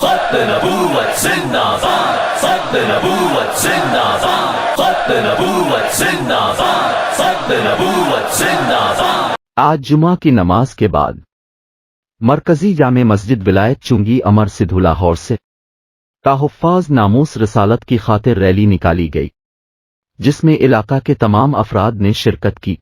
खत नबूवत जिंदाबाद, खत नबूवत जिंदाबाद, खत नबूवत जिंदाबाद, खत नबूवत जिंदाबाद। आज जुमा की नमाज के बाद मरकजी जामे मस्जिद विलायत चुंगी अमर सिद्धू लाहौर से ताहुफ़्फ़ाज़ नामूस रसालत की खातिर रैली निकाली गई, जिसमें इलाका के तमाम अफराद ने शिरकत की।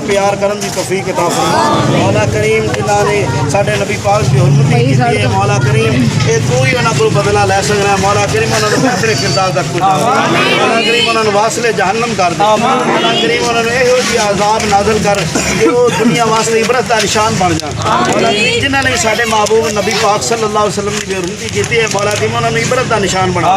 प्यार करन दी तौफीक अता फरमा। मौला करीम जिन्हां ने साडे नबी पाक दी हुर्मत की है, मौला करीम ये तू ही उन्हां को बदला लै सकदा है। मौला करीम उन्हां नूं अपने किरदार दा कुछ मौला करीम उन्हां नूं वासले जहन्नम कर दे। मौला करीम उन्हां नूं इहो जी अज़ाब नाज़िल कर कि वो दुनिया वास्ते इबरत दा निशान बन जाण। मौला करीम जिन्हां ने साडे महबूब नबी पाक सल्लल्लाहु अलैहि वसल्लम दी हुर्मत की है, मौला करीम उन्हां नूं इबरत दा निशान बना।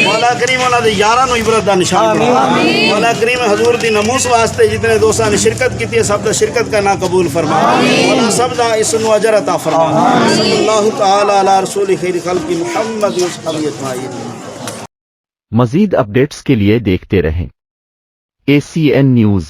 मौला करीम उन्हां दे यारां नूं इबरत दा निशान बना। मौला करीम हजूर दी नमूस वास्ते जितने दोस्तां ने शिरकत की है, सब दा शिरकत का ना कबूल फरमा। मौला सब दा इसनु अजर अता फरमा। सल्लल्लाहु तआला अला रसूल खैर खल्क़ि मुहम्मद व सल्लल्लाहु अलैहि वसल्लम। मज़ीद अपडेट्स के लिए देखते रहें ACN न्यूज़।